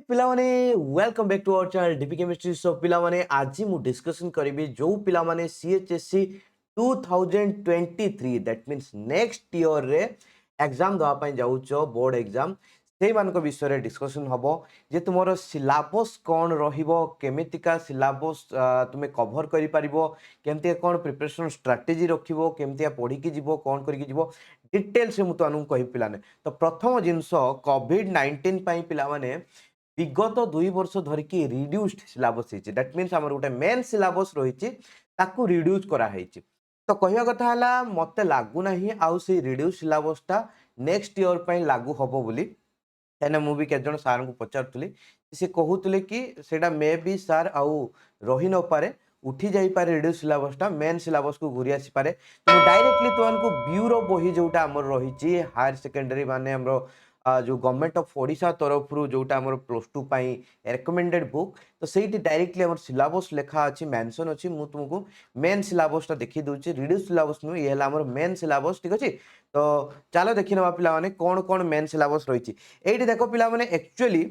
पिला माने welcome back to our channel DP chemistry. So पिला माने आज मु डिस्कशन करिबी जो पिला माने CHSC 2023 that means next year रे एग्जाम दवा पई जाउचो बोर्ड एग्जाम से मानक विषय रे डिस्कशन हबो जे तुमरो सिलेबस कोन रहिबो केमितिका सिलेबस तुमे कवर करि परिबो केमति कोन प्रिपरेशन स्ट्रेटजी रखिबो केमति पढी कि जीवो कोन करि कि जीवो डिटेल से मु तो अनु कहि पिलाने। तो प्रथम जिंस कोविड 19 पई पिला माने विगत 2 वर्ष धरिकी रिड्यूस्ड सिलेबस होती दैट मीन्स आमर गोटे मेन सिलेबस रही रिड्यूस कराई। तो कहवा कथा है मत लगुना आउ से रिड्यूस सिलेबसटा नेक्स्ट ईयर पर लागू हम बोली कहना मुझे केत सार को पचारूली सी कहते कि सेटा मे बी सार आउ रही न पारे उठी जापे रिड्यूस सिलेबसटा मेन सिलेबस को घूरी आसीपे। तो मुझे डायरेक्टली तुमको ब्यूरो बही जोटा आम रही हायर सेकेंडरी माने जो गवर्नमेंट ऑफ ओडिशा तरफ जोटा आम प्लस टू रेकमेंडेड बुक तो सही डायरेक्टली आम सिलेबस लेखा अच्छी मेंशन अच्छी मुझे तुमको मेन सिलेबसटा देखी दूसरी रिड्यूस सिलेबस नुह ये आम मेन सिलेबस ठीक अच्छे। तो चलो देखी ना पे कौन कौन मेन सिलेबस रही ये देख पे एक्चुअली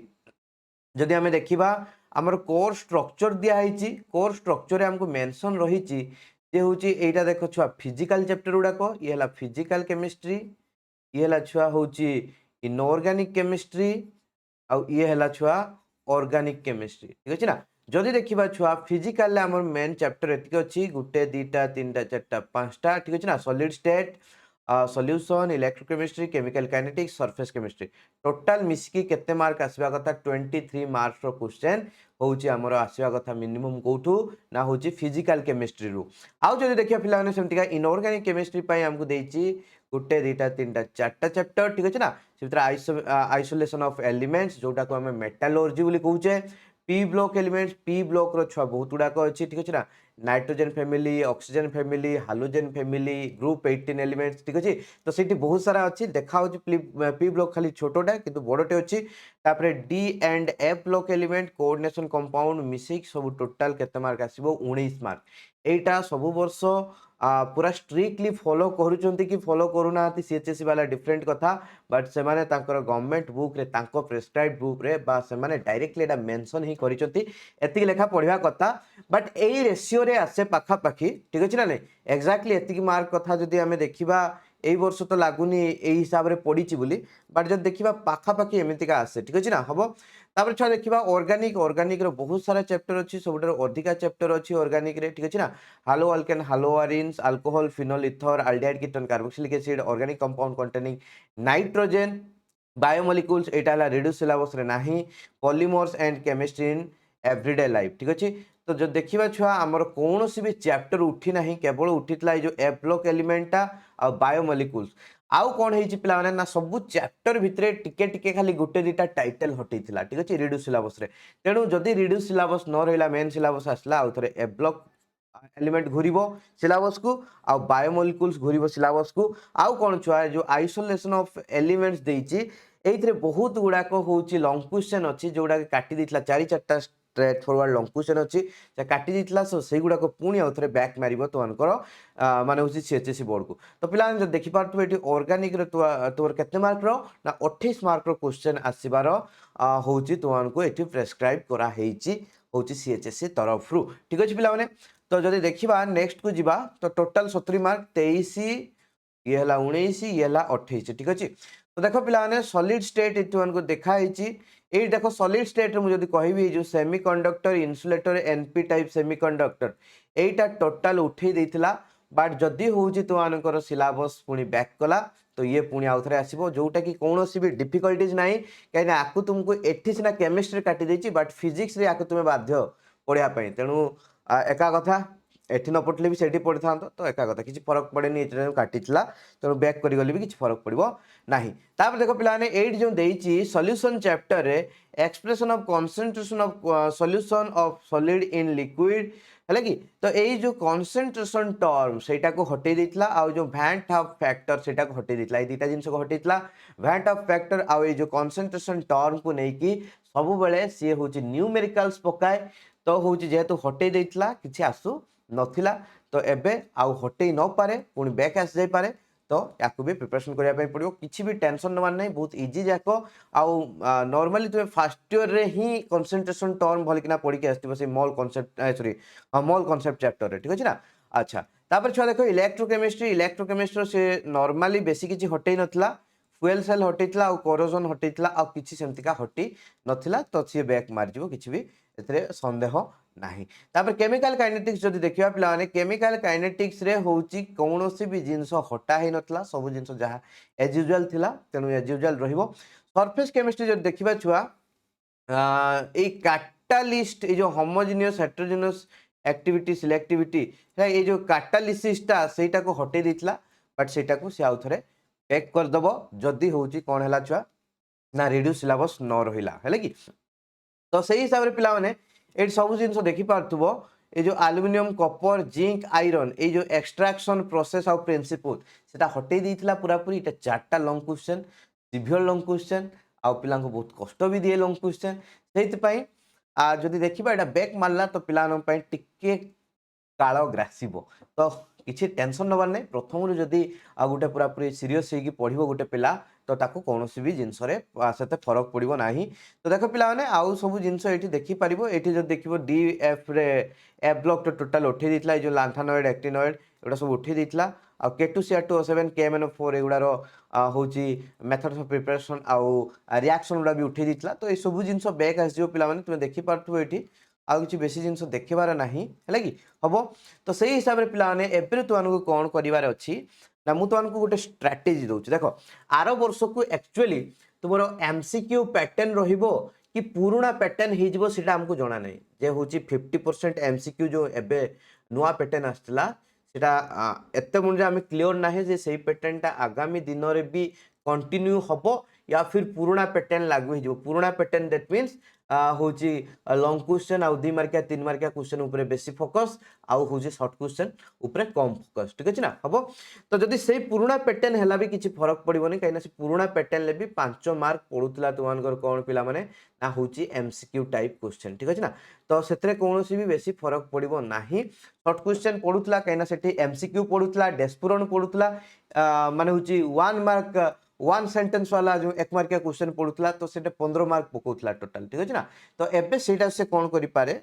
जदि आम देखा आमर कोर्स स्ट्रक्चर दिखाई कोर्स स्ट्रक्चर आमको मेंशन रही जे हूँ यहाँ देख छुआ फिजिकल चैप्टर गुड़ाक ये फिजिकल केमिस्ट्री ये छुआ हूँ इनऑर्गेनिक केमिस्ट्री आउ ये है छुआ ऑर्गेनिक केमिस्ट्री ठीक अच्छे ना। जदि देखा छुआ फिजिकल आम मेन चैप्टर एतिक अच्छी गोटे दुईटा तीन टा चार्टा पांचटा ठीक अच्छे ना solid state solution electrochemistry chemical kinetics surface chemistry total मिसिकी केते मार्क आसवा कथा 23 मार्क्स रो क्वेश्चन होउची हमर आसवा कथा मिनिमम कोठू ना होउची फिजिकल केमिस्ट्री रु। आउ जदि देखिया पिला माने सेमतिका इनऑर्गेनिक केमिस्ट्री पई हमकु देइची गोटे दुईटा तीन टा चार्टा चैप्टर ठीक अच्छे ना से आइसोलेशन ऑफ एलिमेंट्स जोटा को हमें मेटालर्जी बोली कहूचे P block elements P block रो छुआ बहुत गुड़ाक अच्छी ठीक अच्छे ना nitrogen family oxygen family halogen family group 18 elements ठीक अच्छे। तो सीटी बहुत सारा अच्छी देखा पी ब्लॉक खाली छोटोटा किंतु बड़टे अच्छी तापर D and F block element coordination compound मिसिक सब टोटाल केते मार्क आसीबो 19 मार्क एटा सब वर्ष पूरा स्ट्रिक्टली फॉलो करूचंती कि फॉलो करूना सीएचएससी वाला डिफरेंट कथा बट से माने तांकर गवर्नमेंट बुक रे तांको प्रेस्क्राइब बुक रे बा से माने डायरेक्टली एटा मेंशन ही करिसंती एतिक लेखा पढिबा कथा बट एई रेशियो रे आसे पाखा पाखी ठीक अछि ना नै एक्जेक्टली एतिक मार्क कथा जदि हमें देखिबा एई वर्ष तो लागुनी एई हिसाब रे पडिची बोली बट जब देखिबा पाखा पाखी एमितिका आसे ठीक अछि ना हबो। तापर छा देखिबा ऑर्गेनिक रो बहुत सारा चैप्टर अछि सबटर अधिका चैप्टर अछि ऑर्गेनिक रे ठीक अछि ना haloalkane haloarenes alcohol phenol ether aldehyde ketone carboxylic acid organic compound containing nitrogen biomolecules एटा रिड्यूस सिलेबस रे नाही polymers and chemistry in everyday life ठीक अछि। तो जो देखिबा छुआ हमर कौन सी भी चैप्टर उठी नाही केवल उठितला जो एफ ब्लॉक एलिमेंटा आ बायोमोलिक्यूल्स आउ कौन है पिला ना सब चैप्टर भितरे टिके टिके खाली गोटे दुईटा टाइटल हटैथिला ठीक अछि रिड्यूस सिलेबस रे। तेणु जदि रिड्यूस सिलेबस न रहिला मेन सिलेबस आसला आउ थरे एफ ब्लॉक एलिमेंट घूरीबो सिलेबस को आउ बायोमोलिक्यूल्स घूरीबो सिलेबस को आउ कौन छुआ जो आइसोलेशन ऑफ एलिमेंट्स देइची एइथरे बहुत गुड़ाक होउची लॉन्ग क्वेश्चन अछि जोडा काटी दितला चारि चारटा स्ट्रेट फॉरवर्ड लॉन्ग क्वेश्चन अच्छी काटी देता सो से गुड़ाक पुणी आउ थे बैक मार तो माने हूँ सीएचएससी बोर्ड को। तो पिला देखिपे ये ऑर्गेनिक तुम केते मार्क रो ना 28 मार्क रो क्वेश्चन आसबार हूँ तुमको ये प्रेस्क्राइब कराई हूँ सीएचएससी तरफ रू ठीक अच्छे पिला। तो जब देखा नेक्स्ट को जीवा तो टोटाल 70 मार्क 23 ये 19 ये 28 ठीक अच्छे। तो देख पे सॉलिड स्टेट ये देखाई ये देख सॉलिड स्टेट मुझे कहबी जो semiconductor insulator NP type semiconductor एटा टोटाल उठे देथिला बट जदि हूँ तुम सिलेबस पुणी बैक कला तो ये पुणी आउ थे आसो जोटा कि कौन भी डिफिकल्टीज ना कहीं आपको तुमको एटी सीना केमिस्ट्री काटी देती बट फिजिक्स रे आपको तुम्हें बाध्य पढ़ाई तेणु एका कथा एठी न पढ़ले भी सेठी पढ़ी था तो एका कथा किसी फरक पड़ेनि ये काटिला तेणु बैक करी भी किसी फरक पड़ो ना। तापर देख पे ये जो देती सॉल्यूशन चैप्टर रे expression of concentration of solution of solid in liquid है कि तो यही जो कंसंट्रेशन टर्म सेटा को हटे देता आ जो वैंट ऑफ फैक्टर सेटा को हटे देता ये दुटा जिनस को हटेला वैंट ऑफ फैक्टर आ जो कंसंट्रेशन टर्म को लेकिन सब बेले सी हूँ न्यूमेरिकल्स पकाए तो हूँ जेहेतु हटे देता किसी आसू नथिला तो एबे आउ हटई न पारे पुणी बैक आस जाई पारे तो या भी प्रिपरेशन करने पड़ो किसी भी टेंशन नवार नहीं बहुत इजी जाक आउ नॉर्मली तुम फर्स्ट ईयर रे ही कंसंट्रेशन टर्म भलिकिना पढ़ी के आसथिबो से mall concept sorry mall concept chapter रे ठीक अछि ना। अच्छा तापर छुआ देखो इलेक्ट्रोकेमिस्ट्री से नॉर्मली बेसी किछि हटै नथला फ्यूएल सेल हटैतला आ कोरोजन हटैतला आ किछि सेमतिका हटि नथिला तो सी बैक मार जिवो किछि भी एतरे संदेह नाही। तापर केमिकल काइनेटिक्स जदि देखिबा पिला माने केमिकल काइनेटिक्स रे होउची कोनोसी भी जिंस हटा हे नथला सब जिंस जहा एज यूजुअल थिला तेनु एज यूजुअल रहिबो। सरफेस केमिस्ट्री जदि देखिबा छुआ ए कैटालिस्ट ए जो होमोजेनियस हेटेरोजेनियस एक्टिविटी सिलेक्टिविटी ये जो कैटालिसिसटा सेटा को हटे देथिला बट सेटा को से आउ थरे पैक कर दबो जदि होउची कोन हला छुआ ना रिड्यूस सिलेबस न रहिला हेले कि तो सही हिसाब रे पिला माने ए सब जिंस देखि पारथुबो ए जो एल्युमिनियम कॉपर जिंक आयरन ए जो एक्सट्रैक्शन प्रोसेस और प्रिंसिपल सेटा हटे देथिला पूरा पूरी एटा चारटा लॉन्ग क्वेश्चन सिवियर लॉन्ग क्वेश्चन आ पिला को बहुत कष्ट भी दिए लॉन्ग क्वेश्चन सेति पई जदि देखिबा एटा बैक मारला तो पिला न पई टिके काल ग्रासीबो तो किसी टेंशन नबार नहीं प्रथम जदि गोटे पूरा पूरी सीरीयस होगी पढ़ो गोटे पिला तो ताको कौन भी जिनस से फरक पड़ो ना। तो देख पिला माने आउ सब जिनस ये देखिपर ये जो देख डी एफ रे एफ ब्लॉक तो टोटाल उठे देता जो लांथानॉइड एक्टिनॉइड एगुड़ा सब उठे देता आ K2CR2O7 KMNO4 एगुड़ार हूँ मेथड्स ऑफ प्रिपरेशन आउ रिएक्शन गुड़ा भी उठे देता तो ये सब जिनस बैक आसो पिला माने तुम देखिपार ये आउ किसी बेसी जिनस देखबार ना है कि हम तो सही हिसाब से पिला माने एबे तुमको कौन करार अच्छी ना मुझे तुमको गोटे स्ट्राटेजी दूसरी देख आर वर्ष को एक्चुअली तुम एमसीक्यू पैटर्न रहिबो कि पुराना पैटर्न हो आमको जना नहीं जे हूँ 50% एमसीक्यू जो एबे नुआ पैटर्न आसला सेटा एत मुझे आम क्लीयर ना जे से पैटर्नटा आगामी दिन में भी कंटिन्यू हम या फिर पुराना पैटर्न लागू हो पुराना पैटर्न दैट मीन्स हूँ लॉन्ग क्वेश्चन आउ 2 मार्किया 3 मार्किया क्वेश्चन उपरे बेसी फोकस आउ हूँ शॉर्ट क्वेश्चन उपरे कम फोकस ठीक अच्छे ना हम तो जदि से पुराना पैटर्न है भी किसी फरक पड़ोनी कहीं से पुराना पैटर्न भी 5 मार्क पड़ूला तुम कौन पिला माने ना हूँ एमसीक्यू टाइप क्वेश्चन ठीक अच्छे ना तो से कौन भी बेसी फरक पड़ो ना शॉर्ट क्वेश्चन पड़ूला कहीं एमसीक्यू पड़ूला डेस्पुरन पड़ूला माने हूँ 1 मार्क 1 सेंटेंस वाला जो 1 मार्किया क्वेश्चन पड़ूला तो से 15 मार्क पकाउला टोटाल ठीक अच्छे ना तो एबे सेटा से कौन करि पारे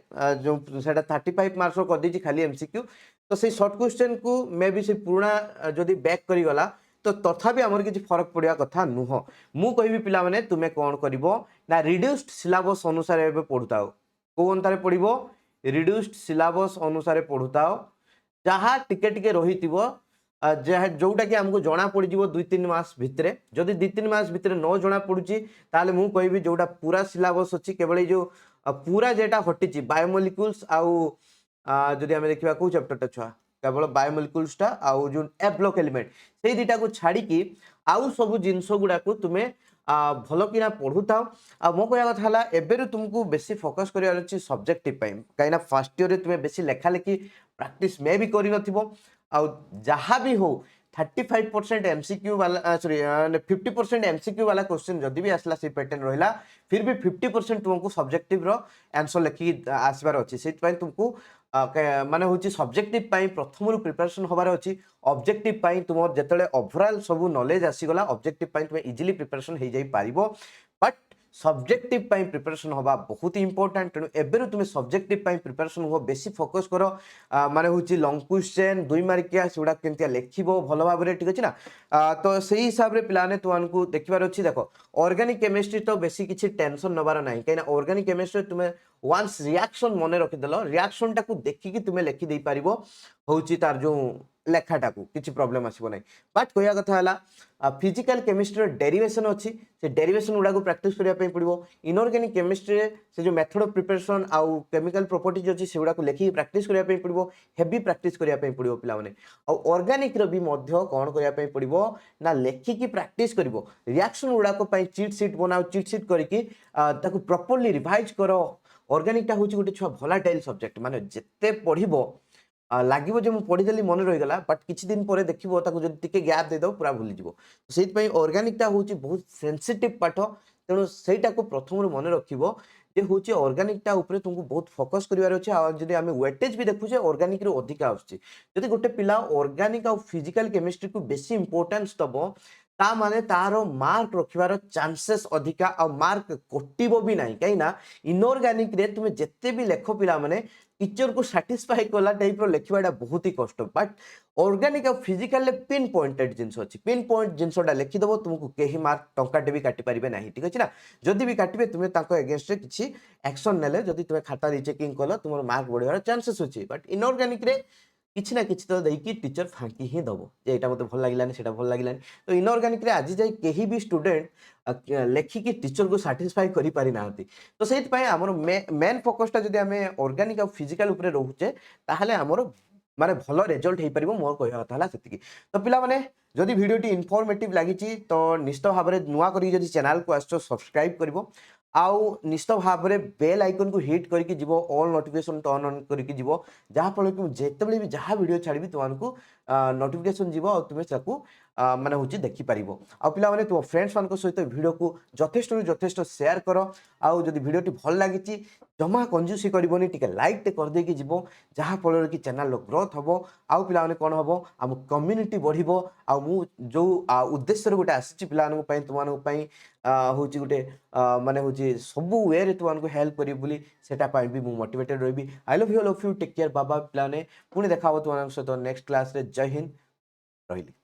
जो सेटा 35 मार्क्स कर दी खाली एमसीक्यू तो से शॉर्ट क्वेश्चन को मे भी से पुराना जदि बैक करी गला तो तथापि आमर किसी फरक पड़ा कथा नुह मु कहबी पिला माने तुमे कौन करिवो ना रिड्यूस्ड सिलेबस अनुसार एबे पढुताओ को अंतरे पढिवो रिड्यूस्ड सिलेबस अनुसार पढुताओ जहाँ टिके टिके रहितिबो जोटा कि आमको जना पड़ 2-3 मास भितर जदि 2-3 मास भितर न जना पड़ुची ताले मु कहबी जोटा पूरा सिलेबस अच्छी केवल जो पूरा जेटा हटिची बायोमोलिक्यूल्स आउ जदि आम देखा कौ चैप्टरटा छुआ केवल बायोमोलिक्यूल्सटा आउ जो एफ ब्लॉक एलिमेंट से दुटा को छाड़ी आउ सब जिनस गुड़ा को तुम्हें भल कि पढ़ु था मो कह कथा है एबेरु तुमको बेसी फोकस करार अच्छी सब्जेक्टिव कहीं फर्स्ट ईयर तुम्हें बेसी लेखा लेखी प्रैक्टिस मे भी कर जहाँ भी हो 35% एमसीक्यू वाला सॉरी 50% एमसीक्यू वाला क्वेश्चन जदि भी आसला से पैटर्न रहा फिर भी 50% तुमको सब्जेक्टिव रो आंसर लिखिक आसबार अच्छी से तुमको माने हूँ सब्जेक्टिव प्रथम प्रिपरेशन हबार अच्छी ऑब्जेक्टिव तुम जिते ओवरऑल सब नॉलेज आसीगला ऑब्जेक्टिव तुम इजिली प्रिपरेशन हो जाई पारिबो बट सब्जेक्टिव प्रिपरेशन हवा बहुत इंपोर्टेंट तेणु एबेरु तुम सब्जेक्टिव प्रिपरेशन हो बेसी फोकस करो माने हूँ लॉन्ग क्वेश्चन 2 मार्किया सेगुड़ा केमतिया लेखिबो भल भाव में ठीक अच्छे ना तो सही हिसाब से पिलाने तुमको देखिबार अच्छी देख ऑर्गेनिक केमिस्ट्री तो बेसी किसी टेंशन नबार ना कहीं ऑर्गेनिक केमिस्ट्री तुम्हें वन्स रिएक्शन मन रखिदेल रिएक्शन टाक देखिकी तुम्हें लेखिदे पार हूँ तार जो लेखाटा को किसी प्रॉब्लम आसो ना बट कह कथा है फिजिकल केमिस्ट्री डेरिवेशन अच्छी से डेरिवेशन गुड़ा को प्रैक्टिस करने पड़ो इनऑर्गेनिक केमिस्ट्री से जो मेथड ऑफ प्रिपरेशन आउ केमिकल प्रॉपर्टीज अच्छी से गुड़ा को लेखिकी प्रैक्टिस करने पड़ो हेवी प्रैक्टिस करने पड़ो पाने ऑर्गेनिक रो भी कौन करने पड़ो ना लेखिकी प्रैक्टिस कर रिएक्शन गुड़ाक चीट सीट बनाओ चीट सीट करके प्रॉपर्ली रिवाइज कर ऑर्गेनिकटा हूँ गोटे छुआ भलाटाइल सब्जेक्ट माने जिते पढ़िबो लगे जो मुझे पढ़ीदेली मन रहीगला बट किसी दिन पर देखो टे गैप देदेव पूरा भूलीज से ऑर्गेनिकटा हूँ बहुत सेंसिटिव पाठ तेणु ସେଇଟା को प्रथम मन रखिबो जे होची ऑर्गेनिक टा ऊपर तुमको बहुत फोकस करिवार अछि आ जदि हमें वेटेज भी देखु जे ऑर्गेनिक रो अधिक आउछि जदि गोटे पिला ऑर्गेनिक आ फिजिकल केमिस्ट्री को बेसी इंपोर्टेंस दबो ता माने तारो मार्क रखिवार चांसेस अधिका आ मार्क कटिबो भी नाही काई ना इनऑर्गेनिक रे तुमे जत्ते भी लेखो पिला माने टीचर को सैटिस्फाई कला टाइप रो लेखिवाटा बहुत ही कष्ट बट ऑर्गेनिक और फिजिकल पिन पॉइंटेड जिंस अछि पिन पॉइंट जिंसटा लिखि दबो तुमको केही मार्क टंकाटे भी काटि परिबे नाही ठीक अछि ना जदि भी काटिबे तुमे ताको अगेंस्ट रे किछि एक्शन नेले जदि तुमे खाता रीचेकिंग कलो तुमर मार्क बढ़ियार चांसेस अछि बट इनऑर्गेनिक रे किछि ना किछि तो देकी टीचर फांकी ही दबो जे एटा मते भल लागिलानी सेटा भल लागिलानी तो इनऑर्गेनिक रे आज जाय केही भी स्टूडेंट लेखिकी टीचर को सैटिस्फाई करि पारि नाहंती तो सेति पय हमर मेन फोकसटा जदि हमें ऑर्गेनिक और फिजिकल ऊपर रहउचे ताहले हमर माने भलो रिजल्ट हे परिबो मोर कहया कथा हला सेतिकी तो पिला माने जदि वीडियो टी इन्फॉर्मेटिव लागिची तो निश्चित भाबरे नुवा करी जदि चैनल को आछो सब्सक्राइब करबो आउ निश्चित भाबरे बेल आइकन को हिट करके जीवो ऑल नोटिफिकेशन टर्न ऑन करके जीवो जहा फल कि जेतेबेले भी जहा वीडियो छाड़बी तुमको नोटिफिकेशन जीवो और तुमे ताकू माने होची देखि परिबो आ पिला माने तुम फ्रेंड्स मान को सहित वीडियो को जथेष्ट शेयर करो आउ जदि वीडियो टी भल लागिची जमा कंजूसी करबोनी टिके लाइक टे कर दे कि जीवो जहा फल कि चैनल रो ग्रोथ हबो आउ पिला माने कोन हबो हम कम्युनिटी बढ़िबो आ मु जो उद्देश्य रे गोटे आसी पिला मानक पई तुम मानक पई होची गोटे माने होची सब वे रे तुम हेल्प करी बोली सेटा पई भी मु मोटिवेटेड रहबी I love you all of you take care बाबा पिला ने पुणी देखा तुम सहित नेक्स्ट क्लास रे जय हिंद रहिली।